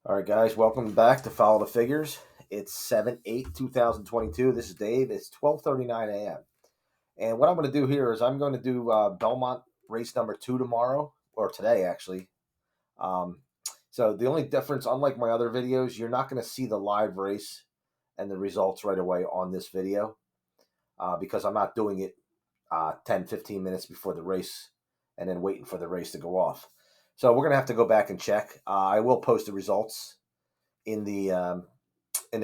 All right, guys, welcome back to Follow the Figures. It's 7/8/2022. This is Dave. It's 12:39 a.m. And what I'm going to do here is I'm going to do Belmont race number 2 tomorrow, or today, actually. Um, so the only difference, unlike my other videos, you're not going to see the live race and the results right away on this video because I'm not doing it 10, 15 minutes before the race and then waiting for the race to go off. So we're going to have to go back and check. I will post the results in the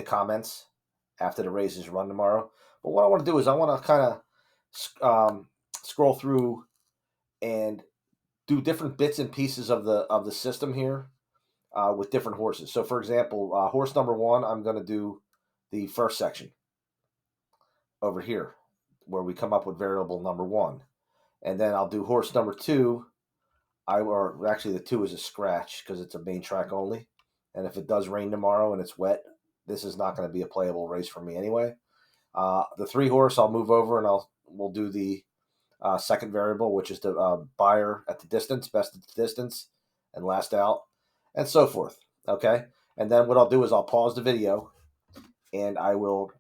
comments after the race is run tomorrow. But what I want to do is I want to kind of scroll through and do different bits and pieces of the system here with different horses. So, for example, horse number 1, I'm going to do the first section over here where we come up with variable number 1, and then I'll do horse number 2. Or actually, the 2 is a scratch because it's a main track only. And if it does rain tomorrow and it's wet, this is not going to be a playable race for me anyway. The 3 horse, I'll move over and we'll do the second variable, which is the buyer at the distance, best at the distance, and last out, and so forth. Okay, and then what I'll do is I'll pause the video and I will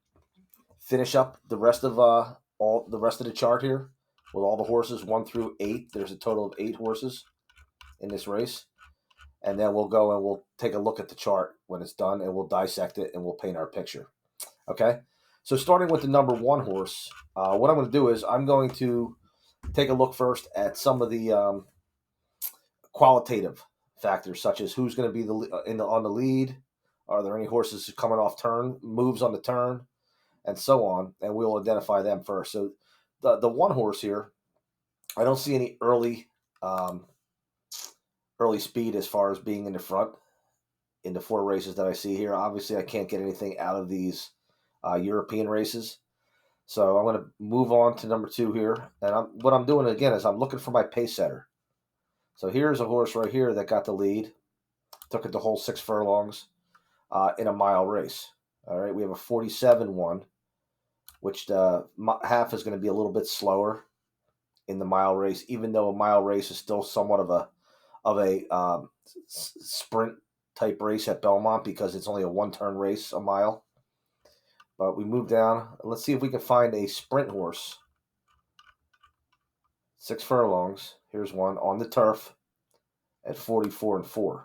finish up the rest of all the rest of the chart here with all the horses 1 through 8. There's a total of 8 horses in this race. And then we'll go and we'll take a look at the chart when it's done, and we'll dissect it and we'll paint our picture. Okay? So starting with the number 1 horse, what I'm going to do is I'm going to take a look first at some of the qualitative factors, such as who's going to be on the lead, are there any horses coming off turn, moves on the turn, and so on, and we'll identify them first. So the 1 horse here, I don't see any early speed as far as being in the front in the 4 races that I see here. Obviously, I can't get anything out of these European races. So I'm going to move on to number 2 here. And what I'm doing, again, is I'm looking for my pace setter. So here's a horse right here that got the lead. Took it the whole 6 furlongs in a mile race. All right, we have a 47-1, which the half is going to be a little bit slower in the mile race, even though a mile race is still somewhat of a sprint type race at Belmont because it's only a 1-turn race, a mile. But we move down. Let's see if we can find a sprint horse. 6 furlongs. Here's one on the turf at 44-4.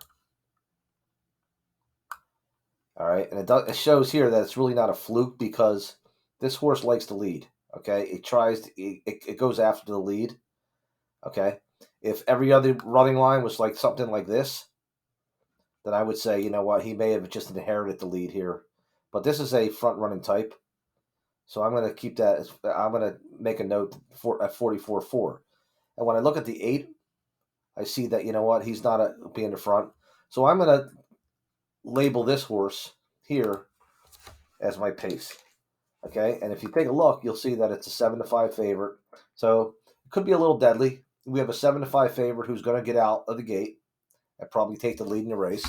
All right, and it shows here that it's really not a fluke because this horse likes to lead. Okay, it goes after the lead. Okay, if every other running line was like something like this, then I would say, you know what, he may have just inherited the lead here. But this is a front running type. So I'm going to keep that. I'm going to make a note at 44-4. And when I look at the 8, I see that, you know what, he's not being the front. So I'm going to label this horse here as my pace. Okay, and if you take a look, you'll see that it's a 7-5 favorite. So it could be a little deadly. We have a 7-5 favorite who's going to get out of the gate and probably take the lead in the race.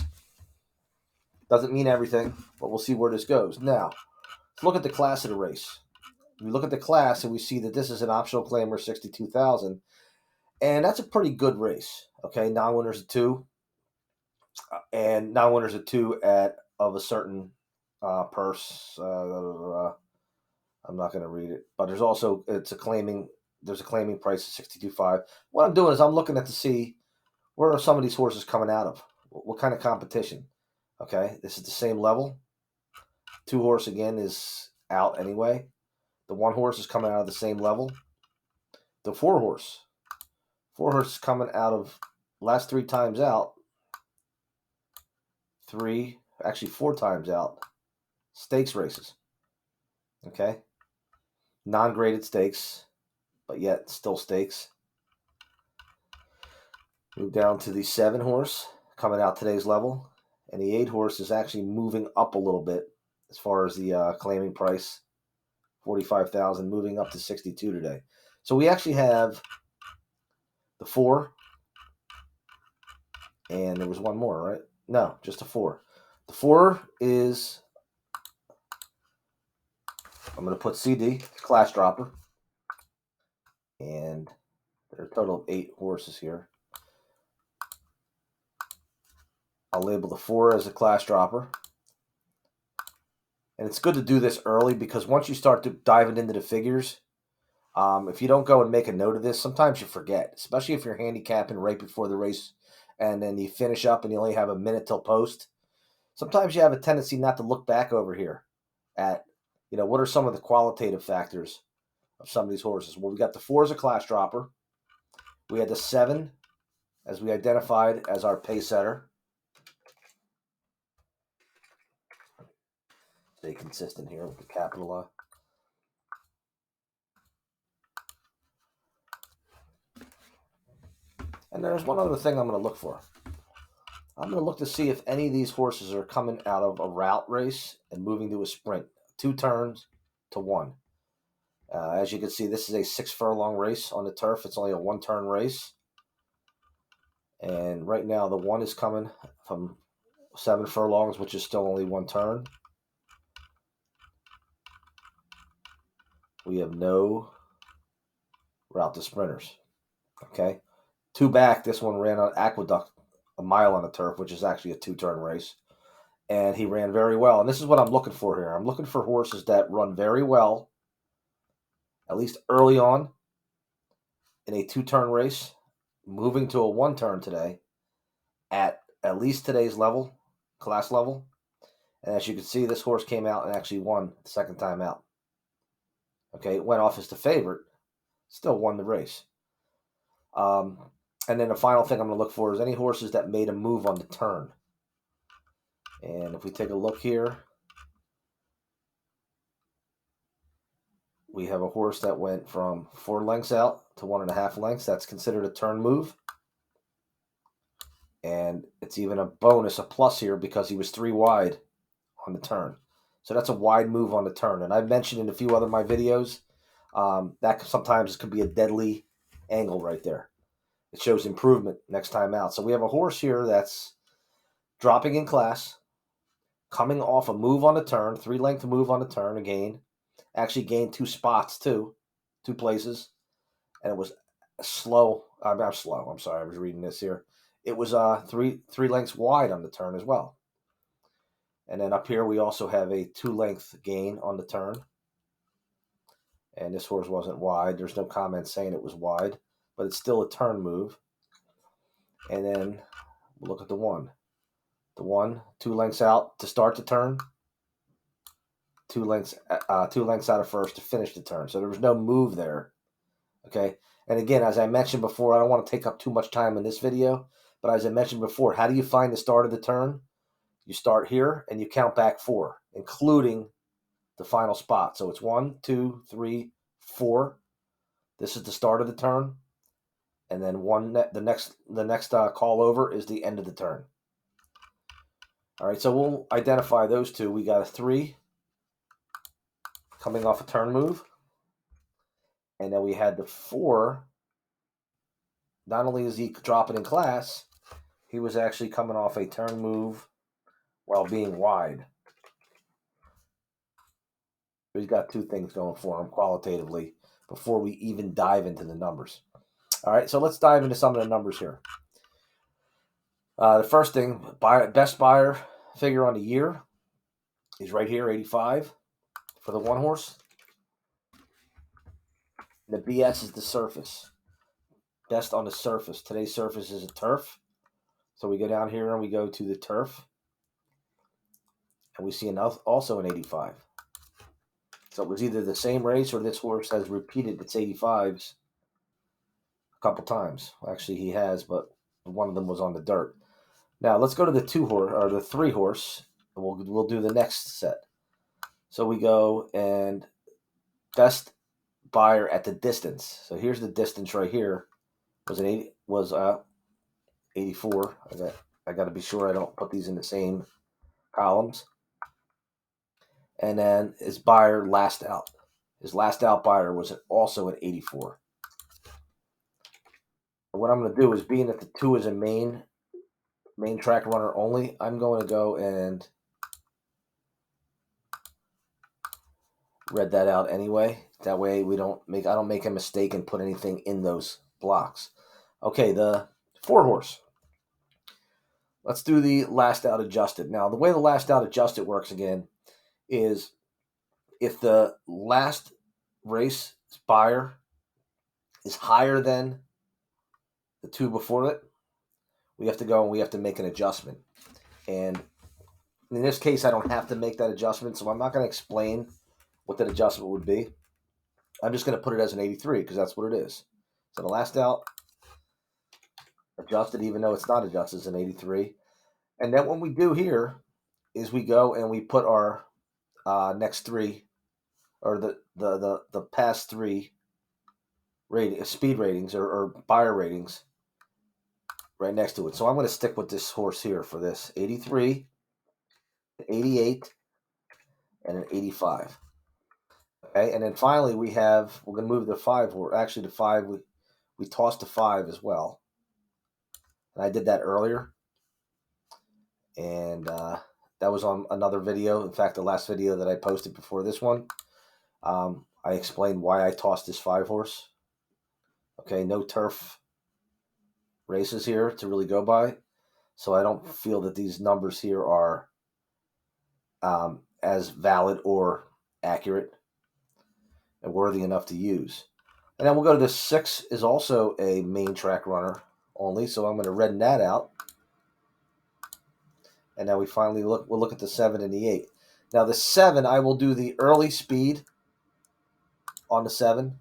Doesn't mean everything, but we'll see where this goes. Now, let's look at the class of the race. We look at the class and we see that this is an optional claimer 62,000, and that's a pretty good race. Okay, non-winners of 2, and non-winners of 2 of a certain purse. I'm not going to read it, but there's a claiming price of 62.5. What I'm doing is I'm looking at to see where are some of these horses coming out of. What kind of competition? Okay, this is the same level. 2 horse again is out anyway. The 1 horse is coming out of the same level. The 4 horse is coming out of last 3 times out. 4 times out. Stakes races. Okay, non-graded stakes, but yet still stakes. Move down to the 7 horse coming out today's level, and the 8 horse is actually moving up a little bit as far as the claiming price. 45,000, moving up to 62 today. So we actually have the 4, and there was one more, right? No, just a 4. The 4 is, I'm going to put CD, class dropper, and there are a total of 8 horses here. I'll label the 4 as a class dropper. And it's good to do this early because once you start diving into the figures, if you don't go and make a note of this, sometimes you forget, especially if you're handicapping right before the race and then you finish up and you only have a minute till post. Sometimes you have a tendency not to look back over here at, what are some of the qualitative factors of some of these horses. Well, we got the 4 as a class dropper. We had the 7 as we identified as our pace setter. Stay consistent here with the capital A. And there's one other thing I'm going to look for. I'm going to look to see if any of these horses are coming out of a route race and moving to a sprint. 2 turns to 1. As you can see, this is a 6 furlong race on the turf. It's only a 1-turn race. And right now, the 1 is coming from 7 furlongs, which is still only 1 turn. We have no route to sprinters. Okay. 2 back, this one ran on Aqueduct, a mile on the turf, which is actually a 2-turn race. And he ran very well. And this is what I'm looking for here. I'm looking for horses that run very well, at least early on in a 2-turn race, moving to a 1-turn today at least today's level, class level. And as you can see, this horse came out and actually won the second time out. Okay, it went off as the favorite, still won the race. And then the final thing I'm going to look for is any horses that made a move on the turn. And if we take a look here, we have a horse that went from 4 lengths out to 1.5 lengths. That's considered a turn move. And it's even a bonus, a plus here, because he was 3 wide on the turn. So that's a wide move on the turn. And I've mentioned in a few other of my videos, that sometimes could be a deadly angle right there. It shows improvement next time out. So we have a horse here that's dropping in class, coming off a move on the turn, 3-length move on the turn again. Actually gained 2 spots too, 2 places. And it was slow. I'm slow. I'm sorry. I was reading this here. It was 3 lengths wide on the turn as well. And then up here we also have a 2-length gain on the turn. And this horse wasn't wide. There's no comment saying it was wide, but it's still a turn move. And then we'll look at the 1. The 1, 2 lengths out to start the turn. 2 lengths out of first to finish the turn. So there was no move there. Okay. And again, as I mentioned before, I don't want to take up too much time in this video, but as I mentioned before, how do you find the start of the turn? You start here and you count back 4, including the final spot. So it's 1, 2, 3, 4. This is the start of the turn. And then the next call over is the end of the turn. All right, so we'll identify those 2. We got a 3 coming off a turn move. And then we had the 4. Not only is he dropping in class, he was actually coming off a turn move while being wide. So he's got 2 things going for him qualitatively before we even dive into the numbers. All right, so let's dive into some of the numbers here. The first thing, best Beyer figure on the year is right here, 85 for the 1 horse. The BS is the surface. Best on the surface. Today's surface is a turf. So we go down here and we go to the turf. And we see also an 85. So it was either the same race or this horse has repeated its 85s a couple times. Actually, he has, but one of them was on the dirt. Now let's go to the 2 horse or the 3 horse. And we'll do the next set. So we go and best Beyer at the distance. So here's the distance right here. Was 84. I got to be sure I don't put these in the same columns. And then his Beyer last out. His last out Beyer was also at 84. What I'm going to do is, being that the 2 is a main track runner only, I'm going to go and read that out anyway. That way I don't make a mistake and put anything in those blocks. Okay, the 4 horse. Let's do the last out adjusted. Now, the way the last out adjusted works again is if the last race buyer is higher than the two before it, we have to go and we have to make an adjustment. And in this case, I don't have to make that adjustment, so I'm not going to explain what that adjustment would be. I'm just going to put it as an 83 because that's what it is. So the last out adjusted, even though it's not adjusted, is an 83. And then what we do here is we go and we put our next three, or the past three speed ratings or buyer ratings right next to it. So I'm going to stick with this horse here for this 83, 88, and an 85. Okay, and then finally we're going to move the 5, or actually the 5, we tossed the 5 as well. And I did that earlier. And that was on another video. In fact, the last video that I posted before this one, I explained why I tossed this 5 horse. Okay, no turf races here to really go by. So I don't feel that these numbers here are as valid or accurate and worthy enough to use. And then we'll go to the 6 is also a main track runner only. So I'm going to redden that out. And now we finally we'll look at the 7 and the 8. Now the 7, I will do the early speed on the 7.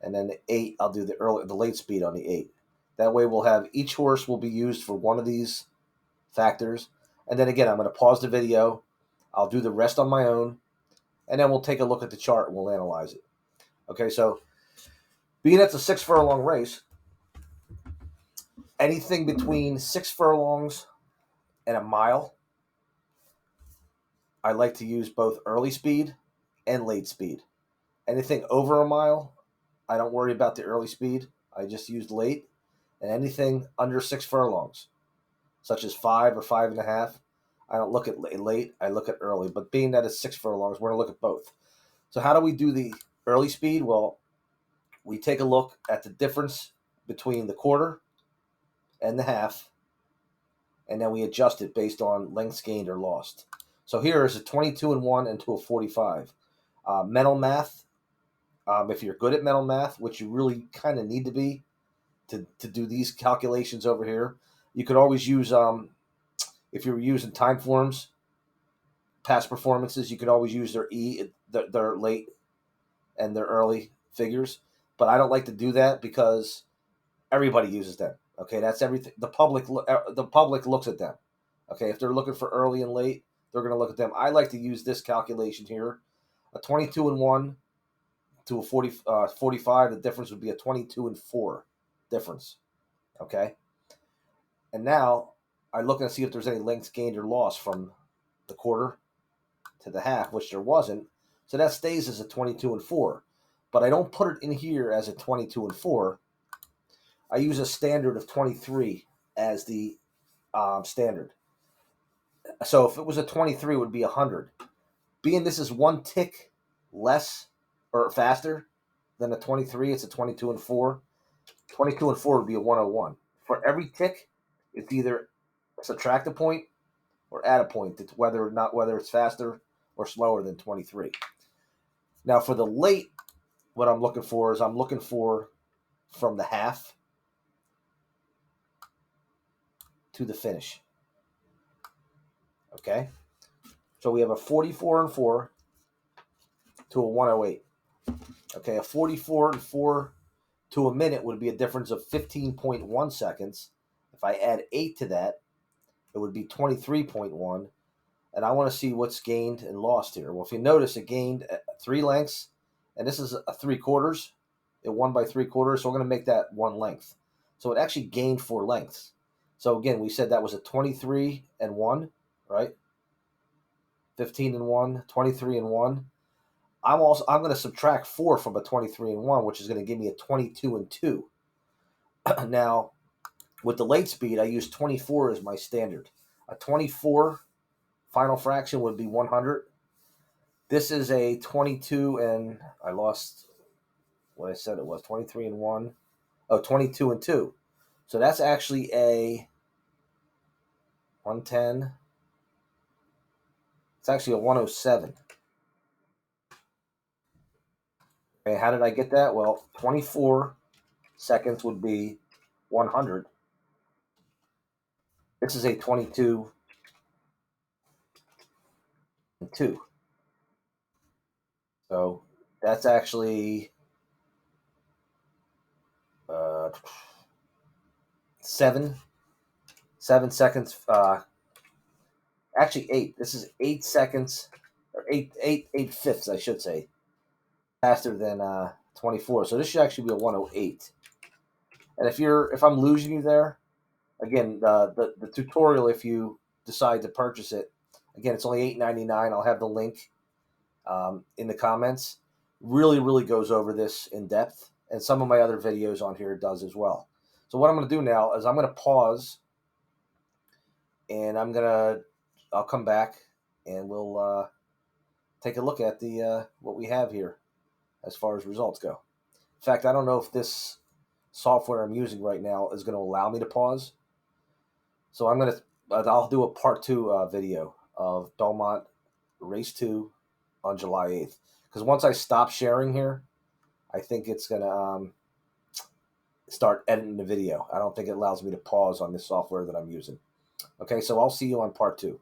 And then the 8, I'll do the late speed on the 8. That way we'll have each horse will be used for one of these factors. And then again, I'm going to pause the video. I'll do the rest on my own. And then we'll take a look at the chart and we'll analyze it. Okay, so being it's a 6 furlong race, anything between 6 furlongs and a mile, I like to use both early speed and late speed. Anything over a mile, I don't worry about the early speed. I just use late. And anything under 6 furlongs, such as 5 or 5.5, I don't look at late. I look at early. But being that it's 6 furlongs, we're going to look at both. So how do we do the early speed? Well, we take a look at the difference between the quarter and the half, and then we adjust it based on lengths gained or lost. So here is a 22 and 1 and to a 45. Mental math. If you're good at mental math, which you really kind of need to be to do these calculations over here, you could always use, if you're using time forms, past performances, you could always use their late and their early figures. But I don't like to do that because everybody uses them. Okay, that's everything. The public looks at them. Okay, if they're looking for early and late, they're going to look at them. I like to use this calculation here. A 22 and 1 to a 45, the difference would be a 22 and 4 difference. Okay? And now I look and see if there's any lengths gained or lost from the quarter to the half, which there wasn't. So that stays as a 22 and 4. But I don't put it in here as a 22 and 4. I use a standard of 23 as the standard. So if it was a 23, it would be 100. Being this is one tick less or faster than a 23, it's a 22 and 4. 22 and 4 would be a 101. For every tick, it's either subtract a point or add a point. It's whether it's faster or slower than 23. Now for the late, what I'm looking for is I'm looking for from the half to the finish. Okay? So we have a 44 and 4 to a 108. Okay, a 44 and 4 to a minute would be a difference of 15.1 seconds. If I add 8 to that, it would be 23.1. And I want to see what's gained and lost here. Well, if you notice, it gained 3 lengths, and this is a 3/4. It won by 3/4, so we're going to make that 1 length. So it actually gained 4 lengths. So again, we said that was a 23 and 1, right? 15 and 1, 23 and 1. I'm going to subtract 4 from a 23 and 1, which is going to give me a 22 and 2. Now, with the late speed, I use 24 as my standard. A 24 final fraction would be 100. This is a 22 and I lost what I said it was, 23 and 1. Oh, 22 and 2. So that's actually a 110. It's actually a 107. Okay, how did I get that? Well, 24 seconds would be 100. This is a 22 and 2. So that's actually uh, 7 seconds. Actually, 8. This is 8 seconds, or eight fifths, I should say, faster than 24. So this should actually be a 108. And if I'm losing you there, again, the tutorial, if you decide to purchase it, again, it's only $8.99. I'll have the link in the comments. Really, really goes over this in depth, and some of my other videos on here does as well. So what I'm going to do now is I'm going to pause, and I'll come back, and we'll take a look at the what we have here as far as results go. In fact, I don't know if this software I'm using right now is going to allow me to pause. So I'll do a part 2 video of Belmont Race 2 on July 8th. Because once I stop sharing here, I think it's going to start editing the video. I don't think it allows me to pause on this software that I'm using. Okay, so I'll see you on part 2.